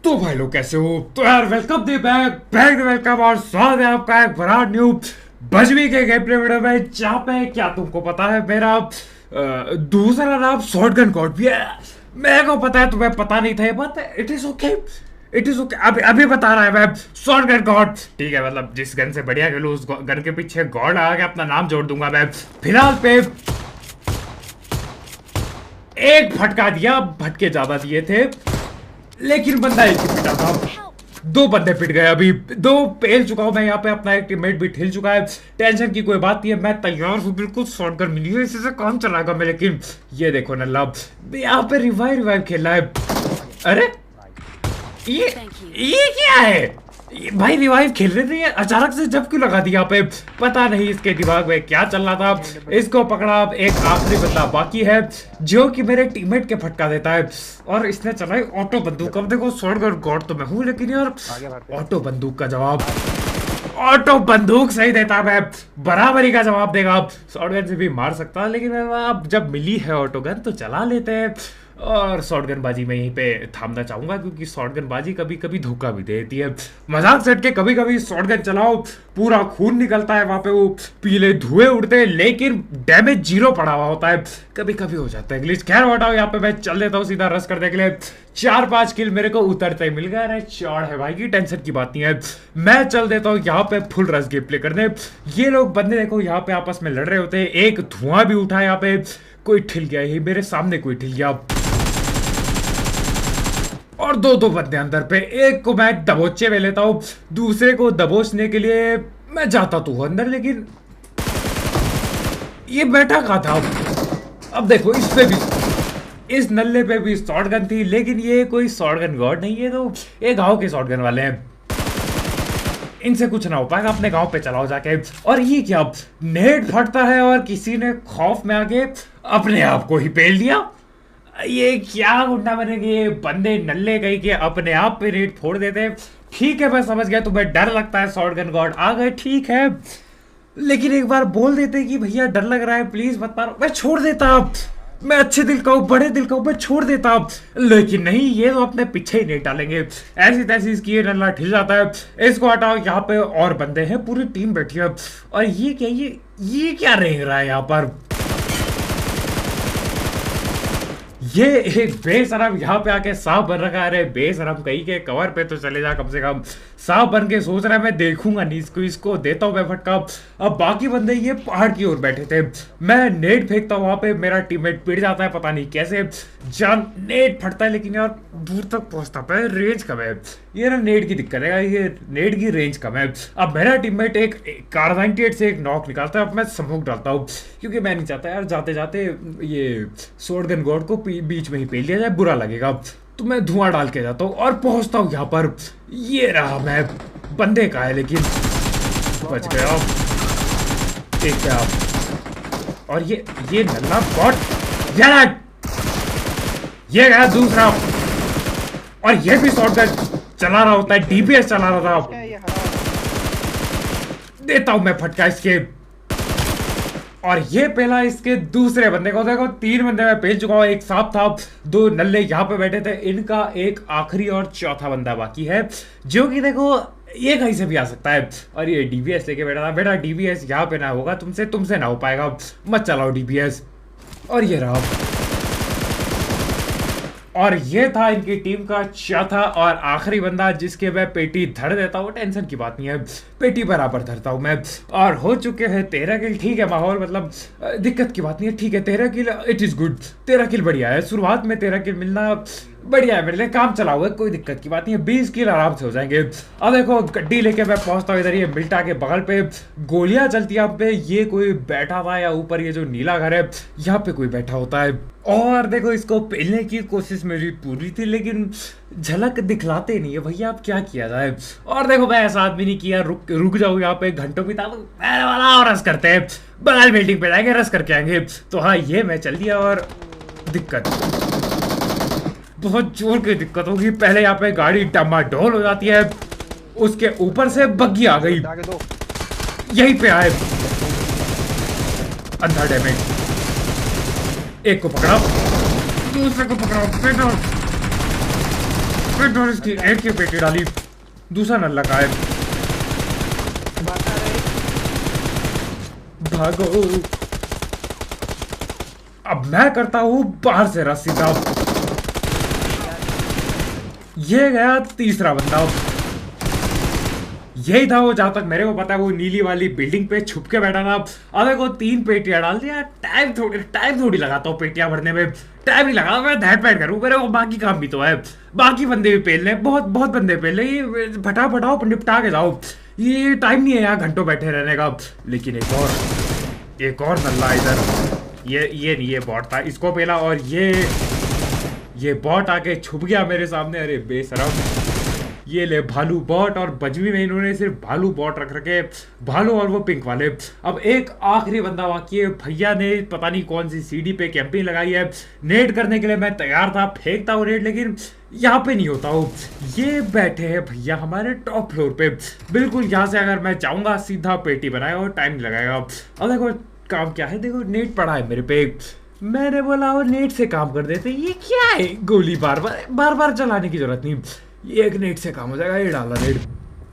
तो भाई लोग कैसे हो? तो यार वेलकम दे बैक वेलकम और स्वागत है आपका एक बड़ा न्यू बजवी के गेम प्ले वीडियो में, जहाँ पे क्या तुमको पता है मेरा दूसरा नाम शॉटगन गॉड भी है। मेरे को पता है, तुम्हें पता नहीं था, but it is okay, it is okay. अभी बता रहा है मैं, शॉटगन गॉड। ठीक है, मतलब जिस गन से बढ़िया खेलूं उस गन के पीछे गॉड लगा के अपना नाम जोड़ दूंगा मैं। फिलहाल पे एक भटका दिया, भटके ज्यादा दिए थे, लेकिन बंदा एक ही पिटा था। दो बंदे पिट गए, अभी दो पेल चुका हूं मैं यहाँ पे, अपना एक टीममेट भी ठिल चुका है। टेंशन की कोई बात नहीं है, मैं तैयार हूँ, बिल्कुल शॉटगन मिली है, इसी से काम चलाएगा मैं। लेकिन ये देखो नल्ला यहाँ पे रिवाइव खेला है। अरे ये क्या है भाई? रिवाइव खेल रहे थे, अचानक से जब क्यों लगा दिया पे? पता नहीं इसके दिमाग में क्या चल रहा था। इसको पकड़ा, अब एक आखिरी बंदा बाकी है जो कि मेरे टीममेट के फटका देता है, और इसने चलाई ऑटो बंदूक। अब देखो शॉटगन गॉड तो मैं हूँ, लेकिन यार ऑटो बंदूक का जवाब, ऑटो बंदूक सही देता, मैं बराबरी का जवाब देगा। शॉटगन से भी मार सकता, लेकिन अब जब मिली है ऑटो गन तो चला लेते हैं। और शॉटगन बाजी में यहीं पे थामना चाहूंगा, क्योंकि शॉटगन बाजी कभी कभी धोखा भी देती है। मजाक सेट के कभी कभी शॉटगन चलाओ, पूरा खून निकलता है वहां पे, वो पीले धुएं उड़ते हैं, लेकिन डैमेज जीरो पड़ा हुआ होता है। कभी कभी हो जाता है ग्लिच। खैर हटाओ, यहाँ पे मैं चल देता हूँ सीधा रश करने के लिए। 4-5 किल मेरे को उतरते ही मिल गया। अरे चौड़ है भाई की, टेंशन की बात नहीं है। मैं चल देता हूँ यहाँ पे फुल रश गेम प्ले करने। ये लोग बंदे देखो यहाँ पे आपस में लड़ रहे होते हैं, एक धुआं भी उठा यहाँ पे, कोई ठिल गया, यही मेरे सामने कोई ठिल गया, और दो बंदे अंदर पे। एक को मैं दबोचे में लेता हूँ, दूसरे को दबोचने के लिए मैं जाता तो अंदर, लेकिन ये बैठा कहाँ था? अब देखो इस पे भी, इस नल्ले पे भी शॉटगन थी, लेकिन ये कोई शॉटगन गॉड नहीं है, तो ये गांव के शॉटगन वाले हैं, इनसे कुछ ना हो पाएगा। अपने गांव पे चलाओ जाके। और ये क्या, नेट फटता है और किसी ने खौफ में आके अपने आप को ही पेल दिया। ये क्या गुंडा बनेंगे बंदे, नल्ले कहीं के अपने आप पे रेट फोड़ देते हैं। ठीक है मैं समझ गया तुम्हें डर लगता है, शॉटगन गॉड आ गए, ठीक है, लेकिन एक बार बोल देते कि भैया डर लग रहा है, प्लीज मत मारो, मैं छोड़ देता। मैं अच्छे दिल का हूँ, बड़े दिल का हूँ, मैं छोड़ देता। लेकिन नहीं, ये तो अपने पीछे ही नहीं डालेंगे, ऐसी तैसी इसकी ये नल्ला ठिल जाता है। इसको हटाओ, यहाँ पे और बंदे हैं, पूरी टीम बैठी है। और ये क्या, ये क्या रेंग रहा है यहाँ पर? ये एक बेशरम यहाँ पे आके सांप बन रखा है। अरे बेशरम कहीं के, कवर पे तो चले जा कम से कम। सांप बन के सोच रहा है मैं देखूंगा नहीं इसको, इसको देता हूँ मैं फटका। अब बाकी बंदे ये पहाड़ की ओर बैठे थे, मैं नेट फेंकता हूँ वहां पे, मेरा टीममेट पिट जाता है, पता नहीं कैसे जान नेट फटता है, लेकिन यार दूर तक पहुंचता है, रेंज कम है। ये ना नेट की दिक्कत है, ये नेट की रेंज कम है। अब मेरा टीममेट एक कार 98 से एक नॉक निकालता है, अब मैं स्मोक डालता हूँ, क्योंकि मैं नहीं चाहता यार जाते जाते ये शॉटगन गॉड को बीच में ही पेल लिया जाए, बुरा लगेगा। तो मैं धुआं डाल के जाता हूँ और पहुंचता हूँ यहाँ पर। ये रहा मैं, बंदे का है लेकिन बच गया। एक आप, और ये नल्ला बॉट यार, ये गया दूसरा, और ये भी शॉटगन चला रहा होता है, डीपीएस चला रहा था। देता हूं मैं फटका इसके, और ये पहला इसके दूसरे बंदे को। देखो 3 बंदे मैं पेल चुका हूँ, एक सांप था, 2 नल्ले यहाँ पे बैठे थे, इनका एक आखिरी और चौथा बंदा बाकी है, जो कि देखो ये कहीं से भी आ सकता है। और ये डीबीएस लेके बैठा था। बेटा डीबीएस यहाँ पे ना होगा तुमसे ना हो पाएगा, मत चलाओ डीबीएस। और ये रहा, और ये था इनकी टीम का चौथा और आखिरी बंदा, जिसके मैं पेटी धर देता हूँ, टेंशन की बात नहीं है, पेटी बराबर धरता हूँ मैं। और हो चुके हैं 13 किल। ठीक है, माहौल मतलब दिक्कत की बात नहीं है, ठीक है 13 किल, इट इज गुड, 13 किल बढ़िया है। शुरुआत में 13 किल मिलना बढ़िया है मेरे लिए, काम चलाओगे, कोई दिक्कत की बात नहीं है, 20 किल आराम से हो जाएंगे। अब देखो गड्डी लेके मैं पहुंचता हूँ इधर, ये मिल्टा के बगल पे गोलियां चलती है पे, ये कोई बैठा हुआ है, या ऊपर ये जो नीला घर है यहाँ पे कोई बैठा होता है। और देखो इसको पेलने की कोशिश मेरी पूरी थी, लेकिन झलक दिखलाते नहीं है भैया, अब क्या किया जाए। और देखो मैं ऐसा आदमी नहीं किया, रुक जाऊँ यहाँ पे घंटों बिता वाला, और रस करते हैं, बगल बिल्डिंग पे जाएंगे, रस करके आएंगे। तो हाँ ये मैं चल दिया, और दिक्कत, बहुत जोर की दिक्कत होगी। पहले यहाँ पे गाड़ी डमाडोल हो जाती है, उसके ऊपर से बग्गी आ गई, यहीं पे आए, अंधा डैमेज। एक को पकड़ा, दूसरे को पकड़ा, इसकी एक की पेटी डाली, दूसरा नल्ला का है। भागो। अब मैं करता हूँ बाहर से रस्सी सीधा। ये गया तीसरा बंदा। यही था वो, जहां तक मेरे को पता है वो नीली वाली बिल्डिंग पे छुप के बैठा था। अब देखो 3 पेटियां डाल दिया। टाइम थोड़ी लगाता हूँ पेटियां भरने में, टाइम नहीं लगा, मैं दैट पैट करूँ, मेरे को बाकी काम भी तो है, बाकी बंदे भी पेल ले, बहुत बहुत बंदे पेल ले, ये फटाफट आओ निपटा के जाओ, ये टाइम नहीं है यहाँ घंटों बैठे रहने का। लेकिन एक और नल्ला इधर, ये नहीं, ये बॉट था, इसको पेला, और ये बॉट आके छुप गया मेरे सामने। अरे बेशरम, ये ले भालू बॉट, और बजवी में इन्होंने सिर्फ भालू बॉट रख रखे, भालू और वो पिंक वाले। अब एक आखिरी बंदा बाकी है। भैया ने पता नहीं कौन सी सीडी पे कैंपिंग लगाई है, नेट करने के लिए मैं तैयार था, फेंकता हूँ नेट, लेकिन यहाँ पे नहीं होता हूँ। ये बैठे हैं भैया हमारे टॉप फ्लोर पे, बिल्कुल यहाँ से अगर मैं जाऊँगा सीधा पेटी बनाएगा और टाइम नहीं लगाएगा। अब देखो काम क्या है, देखो नेट पड़ा है मेरे पे, मैंने बोला वो नेट से काम कर देते। ये क्या है, गोली बार बार चलाने की जरूरत नहीं, ये एक नेट से काम हो जाएगा। ये डाला नेट,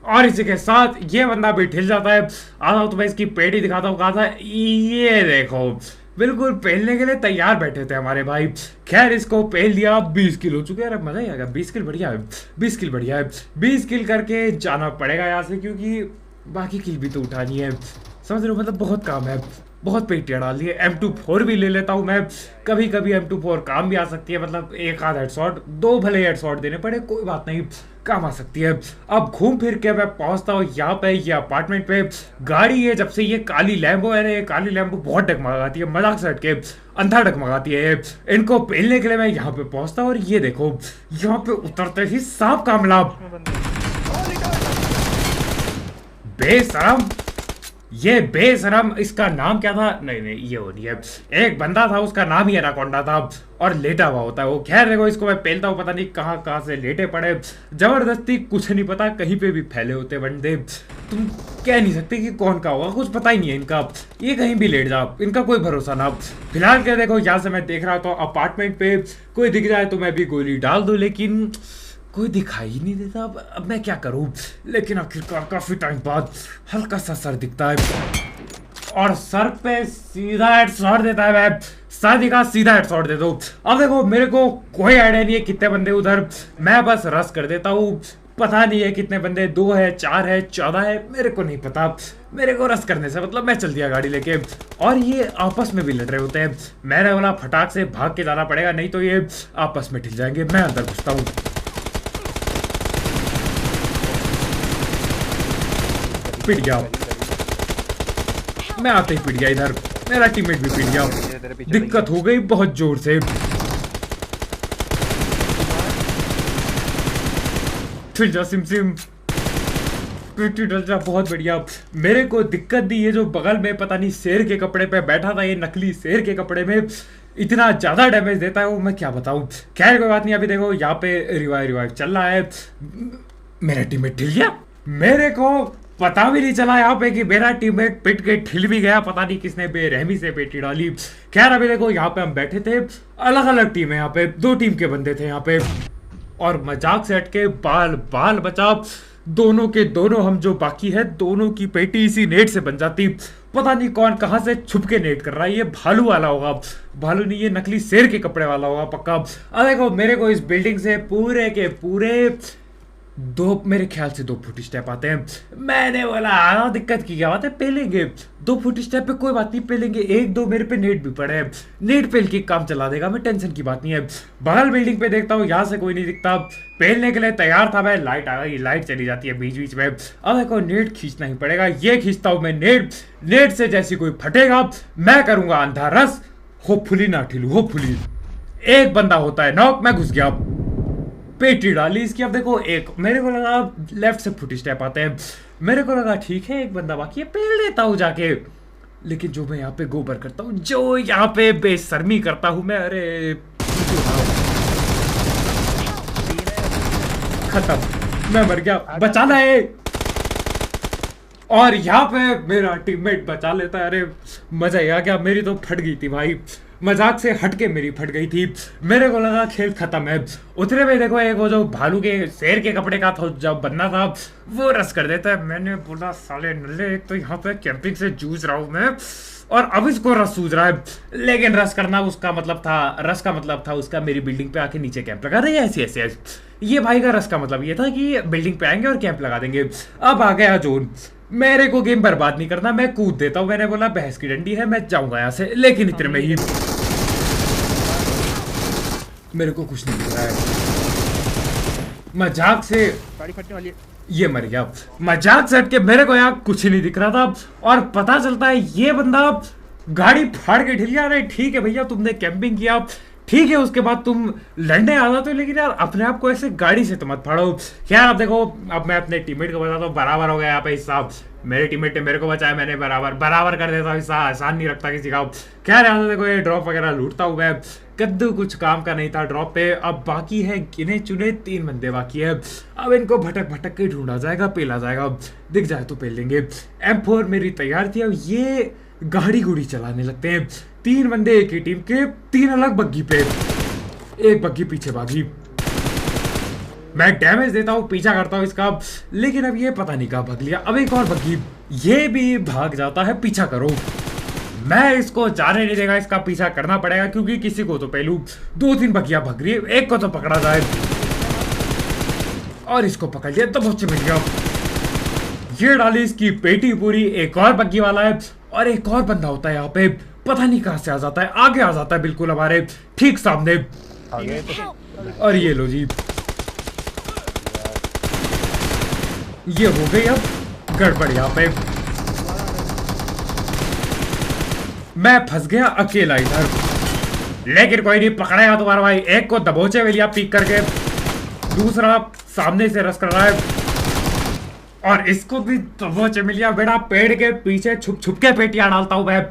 और इसी के साथ ये बंदा भी ठिल जाता है। आता हूँ तो मैं इसकी पेटी दिखाता हूँ, कहा था ये देखो, बिल्कुल पहलने के लिए तैयार बैठे थे हमारे भाई। खैर इसको पहल दिया, 20 किल हो चुके हैं। अरे मजा ही आ गया, 20 किल बढ़िया है, 20 किल बढ़िया है। 20 किल करके जाना पड़ेगा यहाँ से, क्योंकि बाकी किल भी तो उठानी है, समझ रहे हो, मतलब बहुत काम है, बहुत पेटियां डाल दी है। M24 भी ले लेता हूँ मैं, कभी कभी M24 काम भी आ सकती है, मतलब एक आध हेडशॉट, 2 भले हेडशॉट देने पड़े, कोई बात नहीं, काम आ सकती है। अब घूम फिर के मैं पहुंचता हूँ यहाँ पे, ये अपार्टमेंट पे। गाड़ी है जब से ये काली लैम्बो है, ये काली लैम्बो बहुत डगमगाती है, मजाक से हटके अंधा डगमगाती है। इनको पहनने के लिए मैं यहाँ पे पहुंचता हूँ, और ये देखो यहाँ पे उतरते ही सांप का हमला। बेशरम, ये बेशरम, इसका नाम क्या था, नहीं ये हो नहीं है, एक बंदा था उसका नाम ही एनाकोंडा था, और लेटा हुआ होता है वो। खैर देखो इसको मैं पेलता हूँ, पता नहीं कहाँ से लेटे पड़े, जबरदस्ती, कुछ नहीं पता, कहीं पे भी फैले होते बंदे, तुम कह नहीं सकते कि कौन का होगा, कुछ पता ही नहीं है इनका, ये कहीं भी लेट जा, इनका कोई भरोसा ना। फिलहाल क्या देखो यहाँ से मैं देख रहा था अपार्टमेंट पे कोई दिख जाए तो मैं भी गोली डाल दूं, लेकिन कोई दिखाई ही नहीं देता। अब मैं क्या करूं, लेकिन आखिरकार काफी टाइम बाद हल्का सा सर दिखता है, और सर पे सीधा हेडशॉट देता है। मैं सर दिखा, सीधा हेडशॉट दे दो। अब देखो मेरे को कोई आइडिया नहीं है कितने बंदे उधर, मैं बस रश कर देता हूँ, पता नहीं है कितने बंदे, 2 है, 4 है, 14 है, मेरे को नहीं पता। मेरे को रश करने से मतलब मैं चल दिया गाड़ी लेके, और ये आपस में भी लड़ रहे होते हैं। मैंने बोला फटाक से भाग के जाना पड़ेगा, नहीं तो ये आपस में ठिल जाएंगे। मैं अंदर घुसता हूँ, पिट गया, मैं आते ही पिट गया, इधर मेरा टीममेट भी पिट गया, दिक्कत हो गई बहुत जोर से। फिर जा सिम पिटी डल जा, बहुत बढ़िया। मेरे को दिक्कत दी ये जो बगल में पता नहीं शेर के कपड़े पे बैठा था, ये नकली शेर के कपड़े में इतना ज्यादा डैमेज देता है वो, मैं क्या बताऊं। खैर कोई बात नहीं, अभी देखो यहाँ पे रिवाइव चल रहा है। मेरा टीममेट ठिल गया, मेरे को पता भी नहीं चला यहाँ पे कि मेरा टीममेट पिट के ठिल भी गया, पता नहीं किसने बेरहमी से पेटी डाली। खैर अभी देखो यहाँ पे हम बैठे थे, अलग अलग टीम है यहाँ पे, 2 टीम के बंदे थे यहाँ पे, और मजाक से हटके बाल बचा, दोनों के दोनों हम जो बाकी है, दोनों की पेटी इसी नेट से बन जाती। पता नहीं कौन कहाँ से छुप के नेट कर रहा है, ये भालू वाला होगा, भालू नहीं ये नकली शेर के कपड़े वाला होगा पक्का। अब देखो मेरे को इस बिल्डिंग से पूरे के पूरे 2, मेरे ख्याल से 2 फुट स्टेप आते हैं। मैंने बोला दिक्कत की क्या बात है, पेलेंगे 2 फुट स्टेप पे, कोई बात नहीं पेलेंगे। 1-2 मेरे पे नेट भी पड़े हैं, नेट पेल के काम चला देगा, मैं टेंशन की बात नहीं है। बगल बिल्डिंग पे देखता हूँ, यहाँ से कोई नहीं दिखता, पेलने के लिए तैयार था मैं, लाइट आ गई, लाइट चली जाती है बीच बीच में। अब देखो नेट खींचना ही पड़ेगा, ये खींचता हूँ मैं नेट से जैसी कोई फटेगा मैं करूंगा अंधा रस, होपफुली ना ठिलू, होपफुली। एक बंदा होता है नॉक, मैं घुस गया, पेटी डाली इसकी। अब देखो एक, मेरे को लगा लेफ्ट से फुट स्टेप आते हैं, मेरे को लगा ठीक है एक बंदा बाकी है, पेल देता हूँ जाके। लेकिन जो मैं यहाँ पे गोबर करता हूँ, जो यहाँ पे बेशर्मी करता हूँ मैं, अरे खत्म, मैं मर गया, बचाना है। और यहाँ पे मेरा टीममेट बचा लेता है, अरे मजा ही आ गया, मेरी तो फट गई थी भाई। मजाक से हटके मेरी फट गई थी। मेरे को लगा खेल खत्म है। उतने में देखो एक वो जो भालू के शेर के कपड़े का था जब बनना था वो रस कर देता है। मैंने बोला साले नल्ले, एक तो यहाँ पे कैंपिंग से जूझ रहा हूँ मैं और अब इसको रस सूझ रहा है। लेकिन रस करना उसका मतलब था, रस का मतलब था उसका मेरी बिल्डिंग पे आके नीचे कैंप लगा देंगे ऐसे ऐसे। ये भाई का रस का मतलब ये था कि बिल्डिंग पे आएंगे और कैंप लगा देंगे। अब आ गया जोन, मेरे को गेम बर्बाद नहीं करना, मैं कूद देता हूँ। मैंने बोला बहस की डंडी है, मैं जाऊंगा यहाँ से। लेकिन इतने में ही मेरे को कुछ नहीं दिख रहा है। मजाक से गाड़ी फटने वाली है। ये मर गया। मजाक से हट के मेरे को यहाँ कुछ नहीं दिख रहा था और पता चलता है ये बंदा गाड़ी फाड़ के ढिल गया। अरे ठीक है भैया, तुमने कैंपिंग किया, ठीक है, उसके बाद तुम लड़ने आ जाते हो, लेकिन यार अपने आप को ऐसे गाड़ी से तो मत फाड़ो। यार अब देखो, अब मैं अपने टीममेट को बताता हूँ, बराबर हो गया यहाँ पे हिसाब। मेरे टीममेट ने मेरे को बचाया, मैंने बराबर कर देता हूँ हिस्सा, आसान नहीं रखता किसी का। क्या रहा, देखो ये ड्रॉप वगैरह लूटता हूँ मैं। कद्दू कुछ काम का नहीं था ड्रॉप पे। अब बाकी है गिने चुने 3 बंदे बाकी है। अब इनको भटक भटक के ढूंढा जाएगा, पेला जाएगा, दिख जाए तो पेल लेंगे। M4 मेरी तैयार थी। अब ये गाड़ी गुड़ी चलाने लगते हैं। 3 बंदे एक ही टीम के, 3 अलग बग्गी पे। एक बग्गी पीछे भागी, मैं डैमेज देता हूँ, पीछा करता हूँ इसका, लेकिन अब ये पता नहीं कहाँ भाग लिया। अब एक और बग्गी, ये भी भाग जाता है, पीछा करो। मैं इसको जाने नहीं देगा, इसका पीछा करना पड़ेगा क्योंकि किसी को तो पहलू 2-3 बग्गियां भाग रही है, एक को तो पकड़ा जाए। और इसको पकड़ लिया तो बहुत मिल गया। ये डाली इसकी पेटी पूरी। एक और बग्गी वाला है और एक और बंदा होता है यहाँ पे, पता नहीं कहां से आ जाता है, आगे आ जाता है बिल्कुल हमारे ठीक सामने। और ये लो जी, ये हो गई अब गड़बड़। यहाँ पे मैं फंस गया अकेला इधर, लेकिन कोई नहीं, पकड़ेगा तुम्हारा भाई। एक को दबोचे में लिया पीक करके, दूसरा सामने से रस कर रहा है और इसको भी दबोचे में लिया। बेटा पेड़ के पीछे छुप छुप के पेटियां डालता हूं मैं,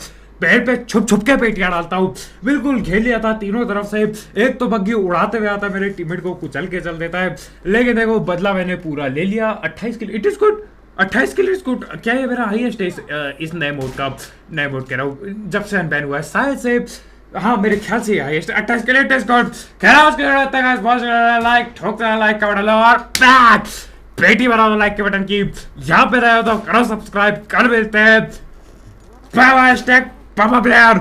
पेड़ पे छुप छुप के पेटियां डालता हूँ। बिल्कुल घेर लिया था तीनों तरफ से। एक तो बग्गी उड़ाते हुए आता है, मेरे टीममेट को कुचल के चल देता है, लेकिन देखो बदला मैंने पूरा ले लिया। 28 kill, it is good. 28 kill is good. क्या ये मेरा हाईएस्ट है इस नए मोड का? नए मोड कह रहा हूँ, जब से अनबैन हुआ है शायद से, हाँ मेरे ख्याल से highest 28 kill, it is good. Like ठोक लाइक का बटन और पेटी बना दो लाइक के बटन की। यहाँ पे रहे हो तो करो सब्सक्राइब, कर मिलते हैं। बाय बाय, स्टेक पापा प्लेयर।